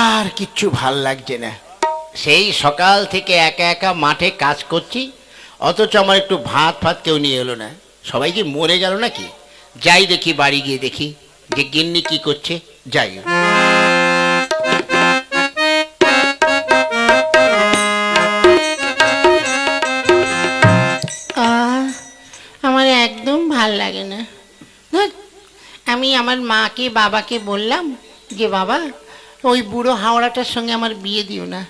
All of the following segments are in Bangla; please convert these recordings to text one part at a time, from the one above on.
আর কিচ্ছু ভাল লাগছে না। সেই সকাল থেকে একা একা মাঠে কাজ করছি, অথচ আমার একটু ভাত ফাত কেউ নিয়ে এলো না। সবাই কি মরে গেল নাকি? যাই দেখি, বাড়ি গিয়ে দেখি যে গিন্নি কি করছে। যাই। আমার একদম ভাল লাগে না। আমি আমার মাকে বাবাকে বললাম যে বাবা, ওই বুড়ো হাওড়াটার সঙ্গে আমার বিয়ে দিও না,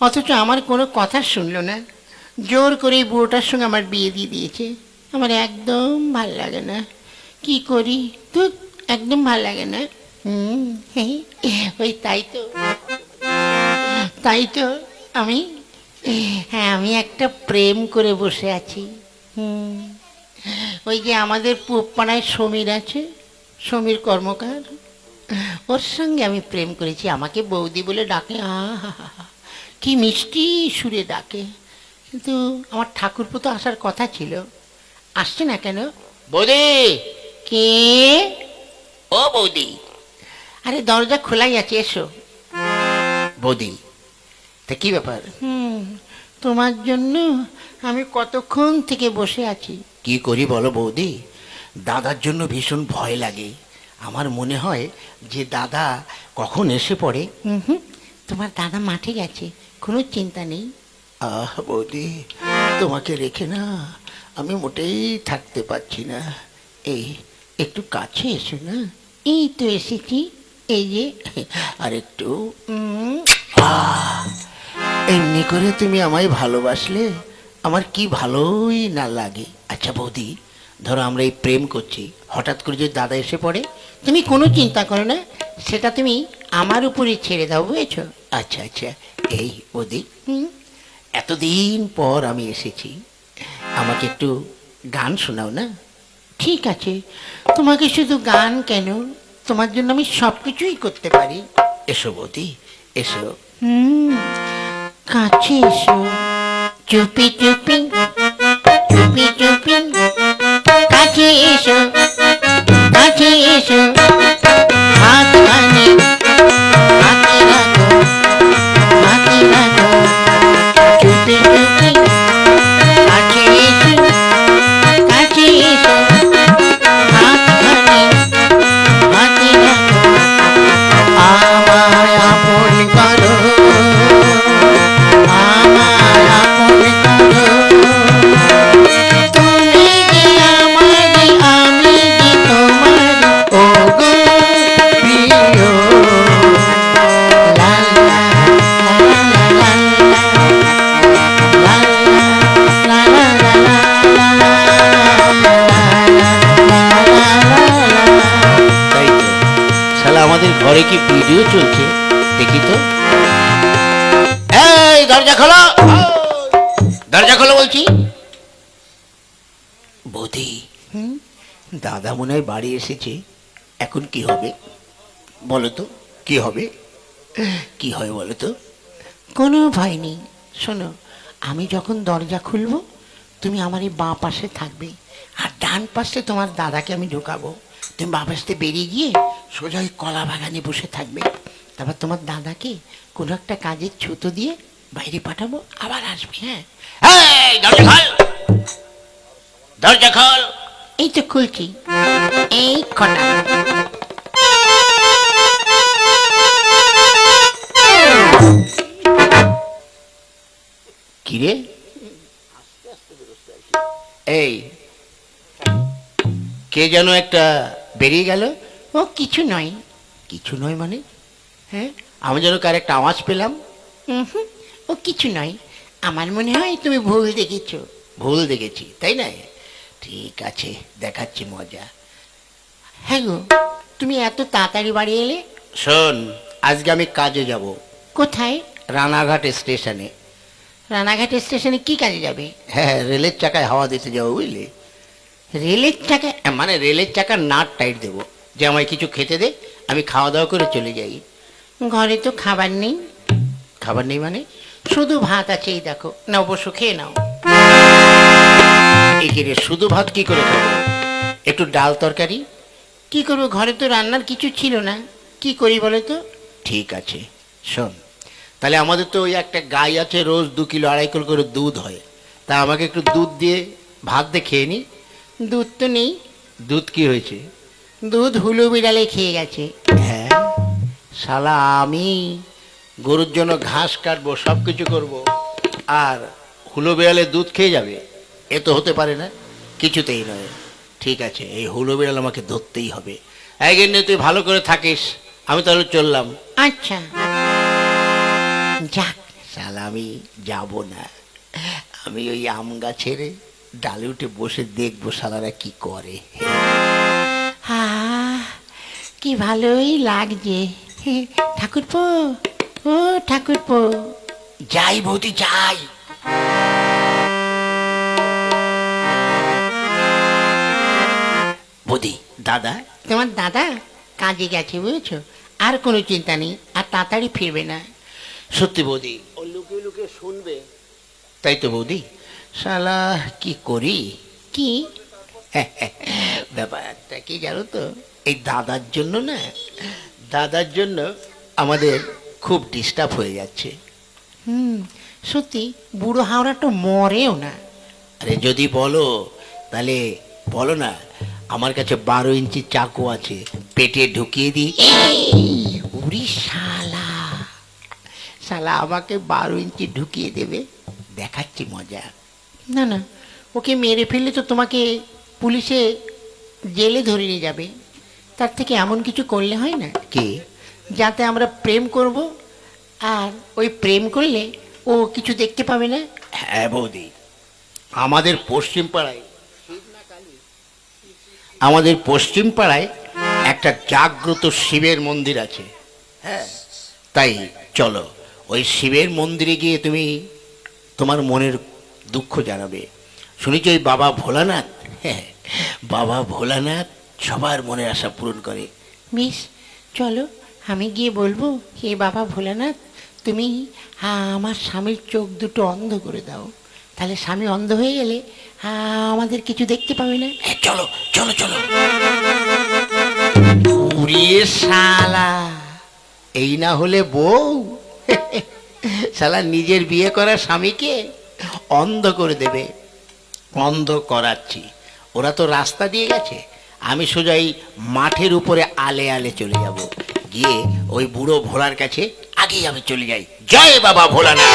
অথচ আমার কোনো কথা শুনলো না। জোর করে এই বুড়োটার সঙ্গে আমার বিয়ে দিয়ে দিয়েছে। আমার একদম ভাল লাগে না, কি করি? তো একদম ভাল লাগে না। ওই তাই তো আমি আমি একটা প্রেম করে বসে আছি। ওই যে আমাদের পূবপাড়ায় সমীর আছে, সমীর কর্মকার, ওর সঙ্গে আমি প্রেম করেছি। আমাকে বৌদি বলে ডাকে, কি মিষ্টি সুরে ডাকে। কিন্তু আমার ঠাকুরপো তো আসার কথা ছিল, আসছে না কেন? বৌদি! কে? ও বৌদি! আরে দরজা খোলাই আছে, এসো। বৌদি, তা কি ব্যাপার? তোমার জন্য আমি কতক্ষণ থেকে বসে আছি। কি করি বলো বৌদি, দাদার জন্য ভীষণ ভয় লাগে। আমার মনে হয় যে দাদা কখন এসে পড়ে। তোমার দাদা মাঠে গেছে, কোনো চিন্তা নেই। বৌদি, তোমাকে রেখে না আমি মোটেই থাকতে পারছি না। এই একটু কাছে এসো না। এই তো এসেছি, এই যে। আর একটু। এমনি করে তুমি আমায় ভালোবাসলে আমার কি ভালোই না লাগে। আচ্ছা বৌদি, ধরো আমরা এই প্রেম করছি, হঠাৎ করে যদি দাদা এসে পড়ে? তুমি কোনো চিন্তা করো না, সেটা তুমি আমার উপরে ছেড়ে দাও, বুঝেছো? আচ্ছা আচ্ছা। এই বৌদি, এতদিন পর আমি এসেছি, আমাকে একটু গান শোনাও না? ঠিক আছে, তোমাকে শুধু গান কেন, তোমার জন্য আমি সব কিছুই করতে পারি। এসো বৌদি, এসো। কাছে এসো, চুপি চুপি চুপি চুপি, কাছে এসো, কাছে এসো, হাতখানি হাতে রাখো, হাতে রাখো, চুপি চুপি, কাছে এসো, কাছে এসো, হাতখানি হাতে রাখো, আমায় আপন করো, আমায় আপন করো, তুমি যে আমারই, আমি যে তোমার, ও গো প্রিয়। লা লা লা লা লা লা লা তাই তো, শালা আমাদের ঘরে কি ভিডিও চলছে দেখি তো। এই দরজা খোলো, দরজা খোলো বলছি। বৌদি, দাদা মনে হয় বাড়ি এসেছে, এখন কি হবে বলো তো? কি হবে? কি হয় বলো তো? কোনো ভয় নেই। শোনো, আমি যখন দরজা খুলবো তুমি আমার এই বাঁ পাশে থাকবে, আর ডান পাশে তোমার দাদাকে আমি ঢোকাবো। তুমি বাঁ পাশে বেরিয়ে গিয়ে সোজা ওই কলা বাগানে বসে থাকবে। তারপর তোমার দাদাকে কোনো একটা কাজের ছুতো দিয়ে বাইরে পাঠাবো, আবার আসবে। হ্যাঁ, এই দরজা খোল, দরজা খোল। এই তো খুলছি, এই কটা। কিরে, এই কে যেন একটা বেরিয়ে গেল? ও কিছু নয়। কিছু নয় মানে? হ্যাঁ, আমি যেন কার একটা আওয়াজ পেলাম। ও কিছু নয়, আমার মনে হয় তুমি ভুল দেখেছো। ভুল দেখেছি তাই না? ঠিক আছে, দেখাচ্ছি মজা। হ্যাঁ গো, তুমি এত তাড়াতাড়ি বাড়ি এলে? শোন, আজকে আমি কাজে যাব। কোথায়? রানাঘাট স্টেশনে। রানাঘাট স্টেশনে কি কাজে যাবে? হ্যাঁ, রেলের চাকায় হাওয়া দিতে যাবো বুঝলি। রেলের চাকায়? মানে রেলের চাকার নাট টাইট দেবো, যে আমায় কিছু খেতে দে, আমি খাওয়া দাওয়া করে চলে যাই। ঘরে তো খাবার নেই। খাবার নেই মানে? শুধু ভাত আছে, এই দেখো, না অবশ্য খেয়ে নাও। এখানে শুধু ভাত কি করে খাবো? একটু ডাল তরকারি। কি করবো, ঘরে তো রান্নার কিছু ছিল না। কি করি বলে তো? ঠিক আছে, শোন, তাহলে আমাদের তো ওই একটা গাই আছে, রোজ 2 কিলো 2.5 কিলো করে দুধ হয়, তা আমাকে একটু দুধ দিয়ে ভাত দিয়ে খেয়ে নি। দুধ তো নেই। দুধ কি হয়েছে? দুধ হুলু বিড়ালে খেয়ে গেছে। হ্যাঁ, শালা আমি গরুর জন্য ঘাস কাটবো, সব কিছু করবো, আর হুলো বিড়ালে দুধ খেয়ে যাবে? এ তো হতে পারে না, কিছুতেই নয়। ঠিক আছে, এই হুলো বিড়াল আমাকে ধরতেই হবে। একদিন তুই ভালো করে থাকিস, আমি তাহলে চললাম। আচ্ছা, যাক। শালা আমি যাব না, আমি ওই আম গাছের ডালে উঠে বসে দেখবো শালারা কি করে। আহ, কি ভালোই লাগছে। ঠাকুরপো, ও ঠাকুরপো। যাই বৌদি যাই। বৌদি, দাদা। তোমার দাদা কাজে গেছে বুঝেছো, আর কোনো চিন্তা নেই, আর তাড়াতাড়ি ফিরবে না। সত্যি বৌদি, ও লুকিয়ে লুকিয়ে শুনবে। তাই তো বৌদি, শালা কি করি? কি? ব্যাপারটা কি জানো তো, এই দাদার জন্য না, দাদার জন্য আমাদের খুব ডিস্টার্ব হয়ে যাচ্ছে। সত্যি বুড়ো হাওড়া তো মরেও না। আরে যদি বলো তাহলে বলো না, আমার কাছে 12 ইঞ্চি চাকু আছে, পেটে ঢুকিয়ে দিই। উড়ি শালা, শালা আমাকে 12 ইঞ্চি ঢুকিয়ে দেবে। দেখাচ্ছি মজা। না না, ওকে মেরে ফেললে তো তোমাকে পুলিশে জেলে ধরে নিয়ে যাবে। তার থেকে এমন কিছু করলে হয় না কি? যাতে আমরা প্রেম করব, আর ওই প্রেম করলে ও কিছু দেখতে পাবে না। হ্যাঁ বৌদি, আমাদের পশ্চিম পাড়ায় একটা জাগ্রত শিবের মন্দির আছে। হ্যাঁ, তাই চলো ওই শিবের মন্দিরে গিয়ে তুমি তোমার মনের দুঃখ জানাবে। শুনেছি ওই বাবা ভোলানাথ, হ্যাঁ, বাবা ভোলানাথ সবার মনের আশা পূরণ করে। মিস, চলো আমি গিয়ে বলবো, হে বাবা ভোলানাথ, তুমি আমার স্বামীর চোখ দুটো অন্ধ করে দাও। তাহলে স্বামী অন্ধ হয়ে গেলে আমাদের কিছু দেখতে পাবে না। হ্যাঁ, চলো চলো চলো। উড়িয়ে শালা, এই না হলে বউ শালা নিজের বিয়ে করা স্বামীকে অন্ধ করে দেবে। অন্ধ করাচ্ছি, ওরা তো রাস্তা দিয়ে গেছে, আমি সোজা এই মাঠের উপরে আলে আলে চলে যাব, গিয়ে ওই বুড়ো ভোলার কাছে আগেই আমি চলে যাই। জয় বাবা ভোলানাথ।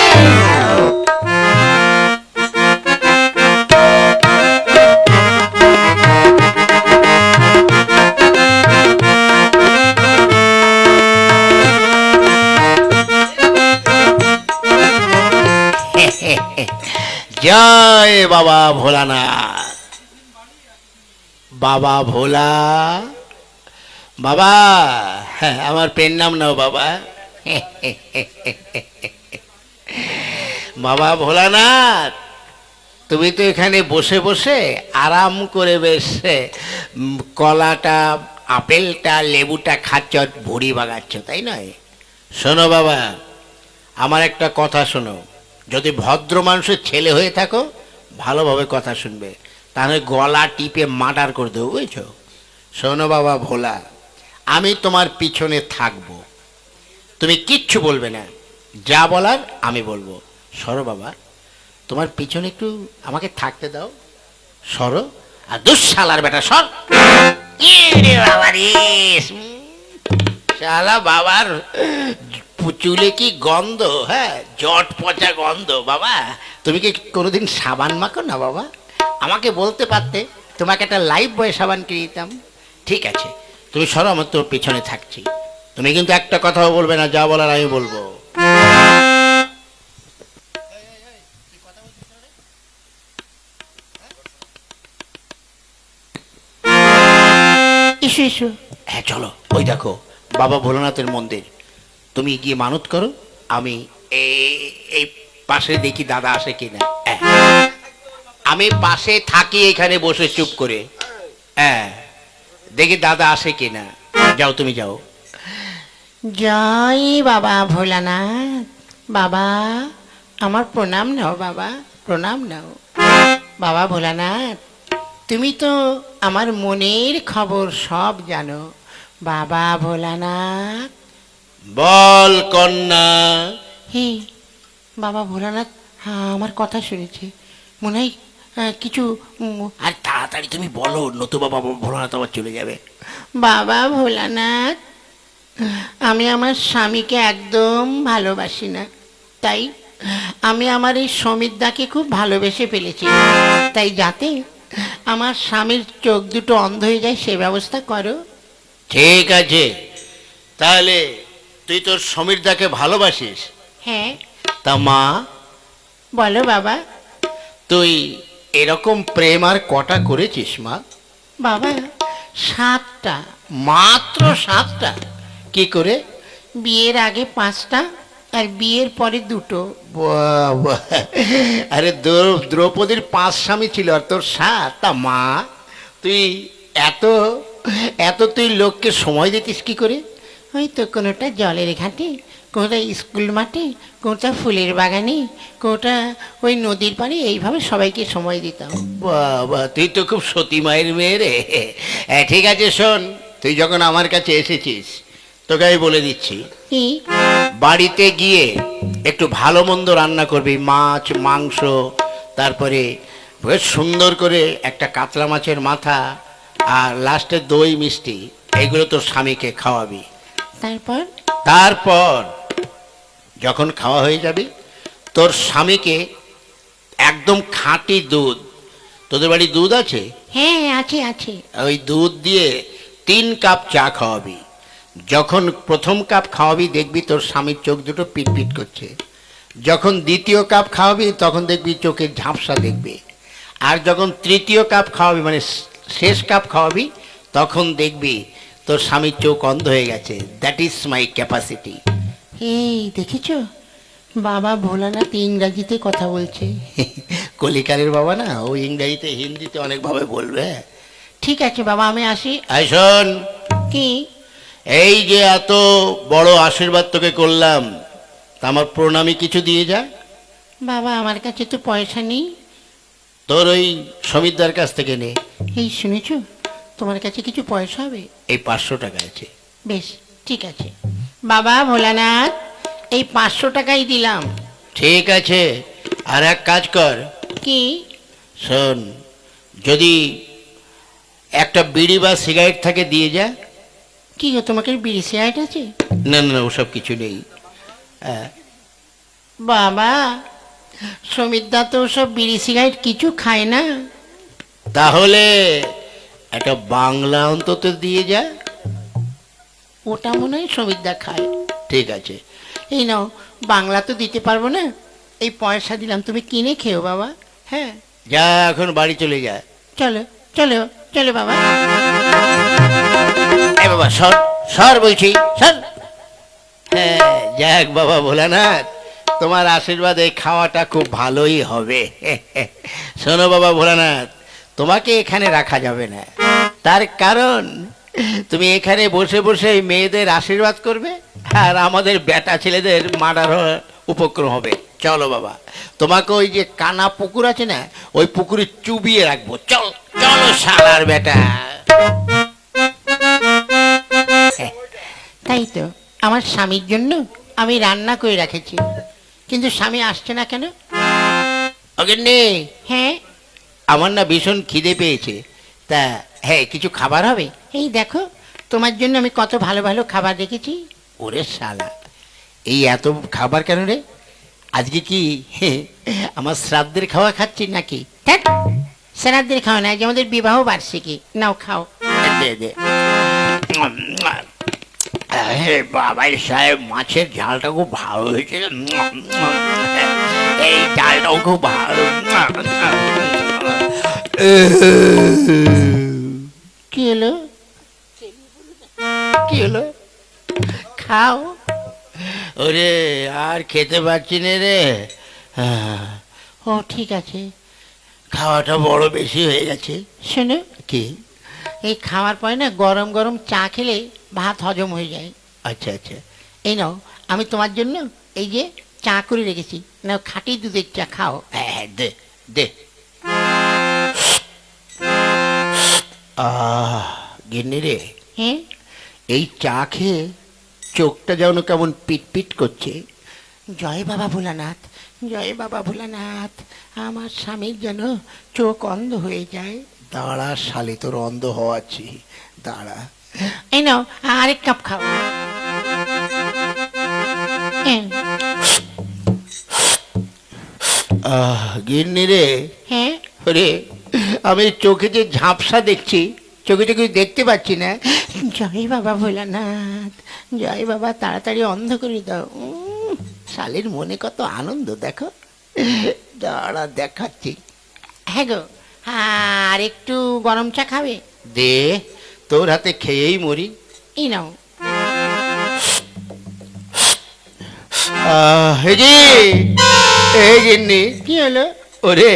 জয় বাবা ভোলানাথ। বাবা ভোলা, বাবা, হ্যাঁ, আমার পেন নাম নাও বাবা। বাবা ভোলানাথ, তুমি তো এখানে বসে বসে আরাম করে বেশ কলাটা, আপেলটা, লেবুটা খাচ্ছ, ভুড়ি বাগাচ্ছ, তাই নয়? শোনো বাবা, আমার একটা কথা শোনো, যদি ভদ্র মানুষের ছেলে হয়ে থাকো ভালোভাবে কথা শুনবে, তাহলে গলা টিপে মার্ডার করে দেবো, বুঝছো? শোনো বাবা ভোলা, আমি তোমার পিছনে থাকবো, তুমি কিচ্ছু বলবে না, যা বলার আমি বলবো। সরো বাবা, তোমার পিছনে একটু আমাকে থাকতে দাও, সরো। আর দুঃশালার বেটা সর। বাবা রে, শালা বাবার চুলে কি গন্ধ, হ্যাঁ, জট পচা গন্ধ। বাবা, তুমি কি কোনোদিন সাবান মাখো না বাবা? আমাকে বলতে পারতে, তোমাকে একটা লাইফ বয় সাবান কিনে দিতাম। ঠিক আছে, তুমি সরো, আমার তোর পিছনে থাকছি, তুমি কিন্তু একটা কথাও বলবে না, যা বলার আমি বলবো। এসো এসো। হ্যাঁ চলো, ওই দেখো বাবা ভোলানাথের মন্দির, তুমি গিয়ে মানত করো, আমি এই পাশে দেখি দাদা আসে কিনা। আমি পাশে থাকি এখানে বসে চুপ করে, হ্যাঁ, দেখি দাদা আসে কিনা। যাও, তুমি যাও। জয় বাবা ভোলানাথ। বাবা, আমার প্রণাম নাও বাবা, প্রণাম নাও। বাবা ভোলানাথ, তুমি তো আমার মনের খবর সব জানো। বাবা ভোলানাথ। বল কন্যা। হে বাবা ভোলানাথ, আমার কথা শুনেছে, মনে হয় কিছু আর তাড়াতাড়ি তুমি বলো, নতুবা বাবা ভোলানাথ আবার চলে যাবে। বাবা ভোলানাথ, আমি আমার স্বামীকে একদম ভালোবাসি না, তাই আমি আমার এই সমিতদাকে খুব ভালোবেসে ফেলেছি। তাই যাতে আমার স্বামীর চোখ দুটো অন্ধ হয়ে যায় সে ব্যবস্থা করো। ঠিক আছে, তাহলে তুই তোর সমীরদাকে ভালোবাসিস? হ্যাঁ। তা মা, বলো বাবা। তুই এরকম প্রেম আর কটা করেছিস মা? বাবা 7টা। মাত্র 7টা? কি করে? বিয়ের আগে 5টা আর বিয়ের পরে 2টো। বাবা, আরে দ্রৌপদীর 5 স্বামী ছিল আর তোর 7? তা মা, তুই এত এত তুই লোককে সময় দিতিস কি করে? ওই তো কোনোটা জলের ঘাটে, কোনোটা স্কুল মাঠে, কোনোটা ফুলের বাগানে, কোনোটা ওই নদীর পাড়ে, এইভাবে সবাইকে সময় দিতাম। বাবা, তুই তো খুব সতী মায়ের মেয়ে রে। ঠিক আছে শোন, তুই যখন আমার কাছে এসেছিস তোকে আমি বলে দিচ্ছি, কি? বাড়িতে গিয়ে একটু ভালো মন্দ রান্না করবি, মাছ মাংস, তারপরে বেশ সুন্দর করে একটা কাতলা মাছের মাথা, আর লাস্টে দই মিষ্টি, এইগুলো তোর স্বামীকে খাওয়াবি। তারপর? তারপর যখন খাওয়া হয়ে যাবে তোর স্বামীকে একদম খাঁটি দুধ, তোদের বাড়ি দুধ আছে? হ্যাঁ আছে আছে। ওই দুধ দিয়ে 3 কাপ চা খাওয়াবি। যখন প্রথম কাপ খাওয়াবি দেখবি তোর স্বামীর চোখ দুটো পিটপিট করছে। যখন দ্বিতীয় কাপ খাওয়াবি তখন দেখবি চোখের ঝাপসা দেখবে। আর যখন তৃতীয় কাপ খাওয়াবি, মানে শেষ কাপ খাওয়াবি, তখন দেখবি তোর স্বামীর চোখ অন্ধ হয়ে গেছে। That is my capacity. এই দেখেছো, বাবা ভোলানাথ ইংরাজিতে কথা বলছে। কলিকালের বাবা না, ও ইংরেজিতে হিন্দিতে অনেকভাবে বলবে। ঠিক আছে বাবা, আমি আসি। আই শোন, কি? এই যে এত বড় আশীর্বাদ তোকে করলাম, তা আমার প্রণামী কিছু দিয়ে যা। বাবা আমার কাছে তো পয়সা নেই। তোর ওই সমীরদার কাছ থেকে নে। এই শুনেছো, তোমার কাছে কিছু পয়সা হবে? এই 500 টাকা আছে। বেশ ঠিক আছে বাবা ভোলানাথ, এই 500 টাকাই দিলাম। ঠিক আছে, আর এক কাজ কর, কি? শোন, যদি একটা বিড়ি বা সিগারেট থাকে দিয়ে যা। কি গো, তোমাকে বিড়ি সিগারেট আছে? না না না, ওসব কিছু নেই। হ্যাঁ, বাবা সমিতদা তো সব বিড়ি সিগারেট কিছু খায় না। তাহলে একটা বাংলা অন্তত দিয়ে যা। ওটা মনে হয় সমিতদা খায়। ঠিক আছে। এই নাও, বাংলা তো দিতে পারবো না, এই পয়সা দিলাম, তুমি কিনে খেও বাবা। হ্যাঁ যা, এখন বাড়ি চলে যা। চলো চলো চলো বাবা। এই বাবা, সর সর বলছি, সর। হ্যাঁ, যাক বাবা ভোলানাথ, তোমার আশীর্বাদে খাওয়াটা খুব ভালোই হবে। শোনো বাবা ভোলানাথ, তোমাকে এখানে রাখা যাবে না, তার কারণ তুমি এখানে বসে বসে মেয়েদের আশীর্বাদ করবে আর আমাদের বেটা ছেলেদের মার্ডার উপক্রম হবে। চলো বাবা, তোমাকে ওই যে কানা পুকুর আছে না, ওই পুকুরে চুবিয়ে রাখবো। চল চলো শালার বেটা। তাই তো, আমার স্বামীর জন্য আমি রান্না করে রেখেছি, কিন্তু স্বামী আসছে না কেন? ওকে নে, হ্যাঁ আমার না ভীষণ খিদে পেয়েছে, তা হ্যাঁ কিছু খাবার হবে? এই দেখো, তোমার জন্য আমি কত ভালো ভালো খাবার রেখেছি। ওরে শালা, এই এত খাবার কেন রে? আজকে কি আমার শ্রাদ্ধের খাওয়া খাচ্ছি নাকি? ধ্যাৎ, শ্রাদ্ধের খাও না, আজ আমাদের বিবাহ বার্ষিকী, নাও খাও। দে দে। বাবাই সাহেব, মাছের ঝালটা খুব ভালো হয়েছে, এই ডালটাও খুব ভালো। কি হলো? কি হলো? খাও। ওরে, আর খেতে পারছি না রে। ও ঠিক আছে, খাওয়াটা বড় বেশি হয়ে গেছে। শোনো, কি? এই খাওয়ার পরে না গরম গরম চা খেলে ভাত হজম হয়ে যায়। আচ্ছা আচ্ছা। এই নাও, আমি তোমার জন্য এই যে চা করে রেখেছি, নাও খাঁটি দুধের চা খাও। হ্যাঁ হ্যাঁ, দে দে। গিন্নি রে, হ্যাঁ এই চা খেয়ে চোখটা যেন কেমন পিটপিট করছে। জয় বাবা ভোলানাথ, জয় বাবা ভোলানাথ, আমার স্বামীর যেন চোখ অন্ধ হয়ে যায়। দাঁড়া শালি, তোর অন্ধ হওয়াচ্ছি, দাঁড়া। এই নাও আরেক কাপ খাও। হ্যাঁ গিন্নি রে, হ্যাঁ, রে আমি চোখে যে ঝাপসা দেখছি, চোখে চোখে দেখতে পাচ্ছি না। জয় বাবা ভোলানাথ, জয় বাবা, তাড়াতাড়ি অন্ধ করে দাও। শালির মনে কত আনন্দ দেখো। দাঁড়া দেখাচ্ছি। হ্যাঁ গো, আর একটু গরম চা খাবে? দে, তোর হাতে খেয়েই মরি। এই নাও। এই গিন্নি, কি হলো? ওরে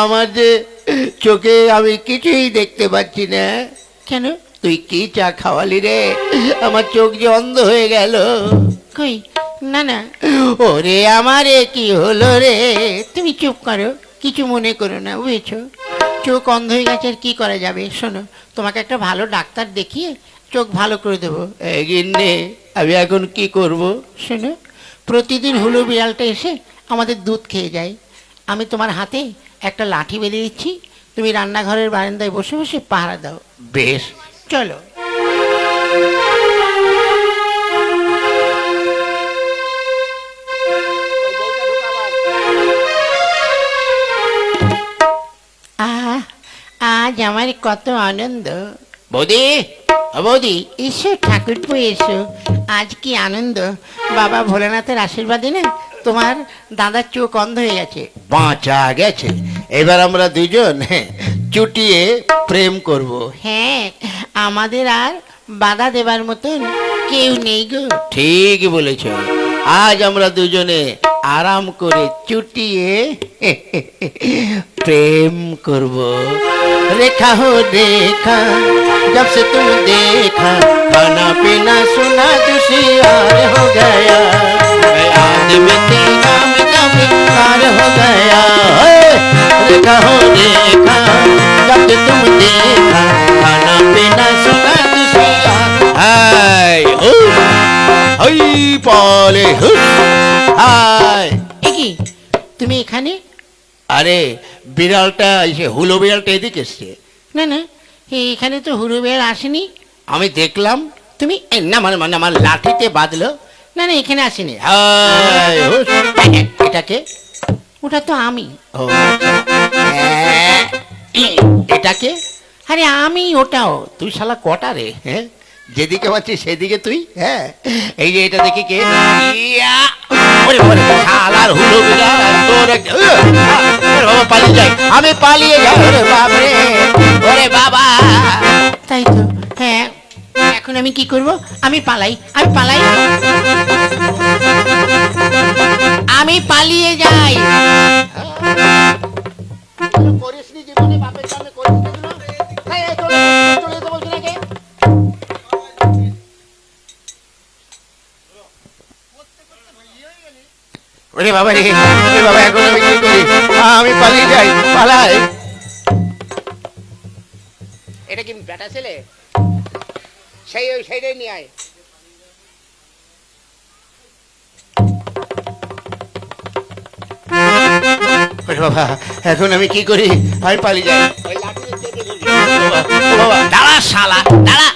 আমার যে চোখে আমি কিছুই দেখতে পাচ্ছি না। কেন? তুই কি চা খাওয়ালি রে, আমার চোখ যে অন্ধ হয়ে গেল। কই, না না, ওরে আমার এ কি হলো রে। তুমি চুপ করো, কিছু মনে করো না, বুঝেছো? চোখ অন্ধ হয়ে গেছে, আর কি করা যাবে? শোনো, তোমাকে একটা ভালো ডাক্তার দেখিয়ে চোখ ভালো করে দেবো। গিন্নি, আমি এখন কি করব? শোনো, প্রতিদিন হুলু বিড়ালটা এসে আমাদের দুধ খেয়ে যায়। আমি তোমার হাতে একটা লাঠি বেঁধে দিচ্ছি, তুমি রান্নাঘরের বারান্দায় বসে বসে পাহারা দাও। বেশ, চলো। আহ, আজ আমার কত আনন্দ। বৌদি, ও বৌদি, এসো ঠাকুরপো, এসো। আজ কি আনন্দ! বাবা ভোলানাথের আশীর্বাদে না তোমার দাদার চোখ অন্ধ হয়ে গেছে। বাঁচা গেছে। এবার আমরা দুজন চুটিয়ে প্রেম করব। হ্যাঁ, আমাদের আর বাধা দেবার মতন কেউ নেই গো। ঠিক বলেছ। আজ আমরা দুজনে আরাম করে চুটিয়ে প্রেম করব। रेखा हो देखा, जब से तुम देखा, खाना पीना सुना दुशियार हो गया, मैं आदमी तेरा में बेकार हो गया। रेखा हो देखा, जब से तुम देखा, खाना पीना सुना दुशियार। हाय हो, हाय पाले हो, हाय। এ কি, তুমি এখানে? আরে বিড়ালটা এসে, হুলো বিড়ালটা এদিকে এসছে। না না, এখানে তো হুরু বেড় আসেনি। আমি দেখলাম তুমি এই না, মানে মানে আমার লাঠিতে বাঁধলো। না না, এখানে আসেনি। হায়, হুস। এটাকে, ওটা তো আমি। ও আচ্ছা। এটাকে, আরে আমি ওটাও। তুই শালা কটা রে? হ্যাঁ, যেদিকে পাচ্ছিস সেদিকে তুই। হ্যাঁ, এই যে এটা দেখি কে। ইয়া! ওরে ওরে, শালার হুলো বিড়াল আর তোর ওরে বাবা, পালিয়ে যাই, আমি পালিয়ে যাই। ওরে বাবারে, ওরে বাবা। তাই তো, হ্যাঁ। এখন আমি কি করব? আমি পালাই, আমি পালাই, আমি পালিয়ে যাই। করিসনি জীবনে, বাপের সামনে করিসনি এগুলো? এই, এই, চলে যেতে বলছি নাকি? ওরে বাবা রে, ওরে বাবা, এখন আমি কি করি? আমি পালিয়ে যাই, পালাই। এটা কি বেটা ছেলে? সেই ওই সাইডে নিয়ে আয়। ওরে বাবা, এখন আমি কি করি? আমি পালিয়ে যাই। ওই লাঠিতে চেপে ধরবি। ও বাবা, দাঁড়া শালা, দাঁড়া।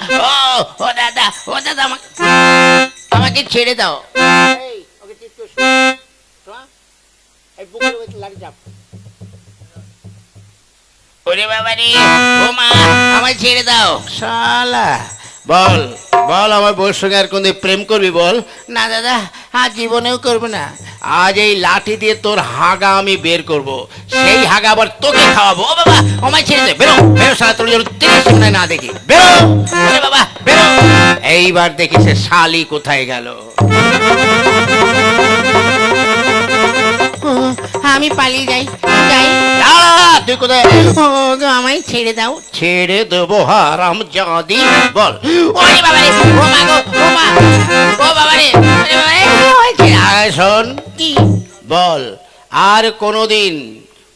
ও দাদা, ও দাদা, আমাকে ছেড়ে দাও। এই, ওকে টিপকে শোয়া। এই বুকের উপর লাঠি চাপ। ওরে বাবা রে, ও মা, আমায় ছেড়ে দাও। শালা, বল বল, আমার বউর সঙ্গে আর কোনদিন প্রেম করবি বল? না দাদা, আজ জীবনেও করব না। আজ এই লাঠি দিয়ে তোর হাগা আমি বের করব, সেই হাগা আবার তোকে খাওয়াবো। ও বাবা, আমায় ছেড়ে দে, বেরো বেরো শালা, তোর জন্য 30 মিনিট না দেখি, বেরো। ওরে বাবা, বেরো। এইবার দেখি সে শালি কোথায় গেল। ও, আমি পালিয়ে যাই, যাই। দাঁড়া, তুই কোথায়? ও গো, আমায় ছেড়ে দাও। ছেড়ে দেবো হারাম জাদি, বল। ওরে বাবা রে, ও মা গো, ও মা, ও বাবা রে, ওরে বাবা রে, ওই ছেড়ে দাও। আয় শোন, কি? বল, আর কোনোদিন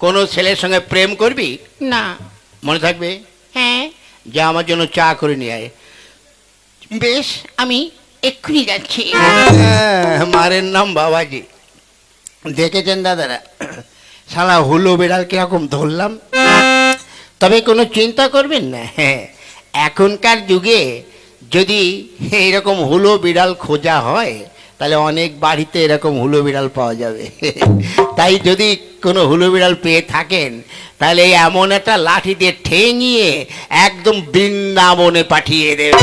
কোনো ছেলের সঙ্গে প্রেম করবি? না। মনে থাকবে? হ্যাঁ। যা আমার জন্য চা করে নিয়ে আয়। বেশ, আমি এক্ষুনি যাচ্ছি। মারের নাম বাবাজি। দেখেছেন দাদারা, শালা হুলো বিড়াল কিরকম ধরলাম। তবে কোনো চিন্তা করবেন না, হ্যাঁ, এখনকার যুগে যদি এরকম হুলো বিড়াল খোঁজা হয় তাহলে অনেক বাড়িতে এরকম হুলো বিড়াল পাওয়া যাবে। তাই যদি কোনো হুলো বিড়াল পেয়ে থাকেন তাহলে এমন একটা লাঠি দিয়ে ঠেঙিয়ে একদম বৃন্দাবনে পাঠিয়ে দেবে।